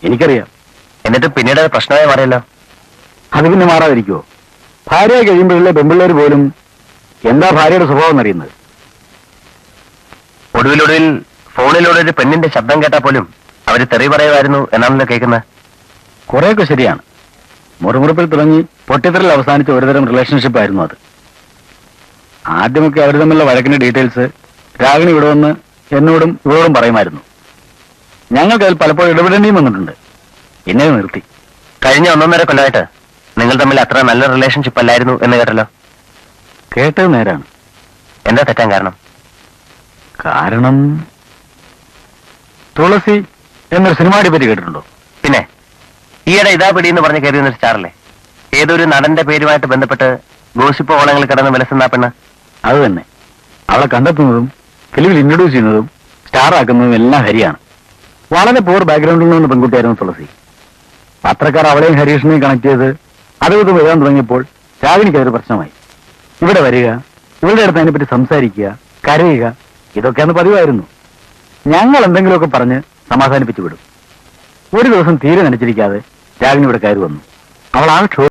എനിക്കറിയാം. എന്നിട്ട് പിന്നീട് അത് പ്രശ്നമായി മാറിയല്ലോ. അത് പിന്നെ മാറാതിരിക്കുവോ? ഭാര്യ കഴിയുമ്പോഴല്ലേ പെമ്പിള്ളേർ പോലും എന്താ ഭാര്യയുടെ സ്വഭാവം എന്നറിയുന്നത്. ഒടുവിലൊടുവിൽ ഫോണിലൂടെ ഒരു പെണ്ണിന്റെ ശബ്ദം കേട്ടാൽ പോലും അവര് തെറി പറയുമായിരുന്നു എന്നാണല്ലോ കേൾക്കുന്നത്. കുറെയൊക്കെ ശരിയാണ്. മുറിമുറുപ്പിൽ തുടങ്ങി പൊട്ടിത്തെറിൽ അവസാനിച്ച ഒരുതരം റിലേഷൻഷിപ്പ് ആയിരുന്നു അത്. ആദ്യമൊക്കെ അവർ തമ്മിലുള്ള വഴക്കിന്റെ ഡീറ്റെയിൽസ് രാഗിണി ഇവിടെ വന്ന് എന്നോടും ഇവരോടും പറയുമായിരുന്നു. ഞങ്ങൾക്ക് അതിൽ പലപ്പോഴും ഇടപെടേണ്ടിയും വന്നിട്ടുണ്ട്. പിന്നെ അത് നിർത്തി. കഴിഞ്ഞ 1.5 കൊല്ലമായിട്ട് നിങ്ങൾ തമ്മിൽ അത്ര നല്ല റിലേഷൻഷിപ്പ് അല്ലായിരുന്നു എന്ന് കേട്ടല്ലോ. കേട്ടത് നേരാണ്. എന്താ തെറ്റാൻ കാരണം? കാരണം തുളസി എന്നൊരു സിനിമയെ പറ്റി കേട്ടിട്ടുണ്ടോ? പിന്നെ ഈയിടെ ഇതാ പിടി എന്ന് പറഞ്ഞ് കയറി വന്നൊരു സ്റ്റാറല്ലേ, ഏതൊരു നടന്റെ പേരുമായിട്ട് ബന്ധപ്പെട്ട് ഗോസിപ്പ് ഓളങ്ങളിൽ കിടന്ന് വിലസുന്ന പെണ്ണ്. അത് തന്നെ. അവളെ കണ്ടെത്തുന്നതും ഫിലിമിൽ ഇൻട്രൊഡ്യൂസ് ചെയ്യുന്നതും സ്റ്റാർ ആക്കുന്നതും എല്ലാം ഹരിയാണ്. വളരെ പൂർ ബാക്ക്ഗ്രൗണ്ടിൽ നിന്ന് പെൺകുട്ടിയായിരുന്നു തുളസി. പത്രക്കാർ അവളെയും ഹരീഷിനെയും കണക്ട് ചെയ്ത് അതും എഴുതാൻ തുടങ്ങിയപ്പോൾ രാഗിണിക്ക് അതൊരു പ്രശ്നമായി. ഇവിടെ വരിക, ഇവരുടെ അടുത്ത് അതിനെപ്പറ്റി സംസാരിക്കുക, കരയുക, ഇതൊക്കെയാണ് പതിവായിരുന്നു. ഞങ്ങൾ എന്തെങ്കിലുമൊക്കെ പറഞ്ഞ് സമാധാനിപ്പിച്ചു വിടും. ഒരു ദിവസം തീരെ നനച്ചിരിക്കാതെ രാഗിണി ഇവിടെ കയറി വന്നു. അവൾ ആ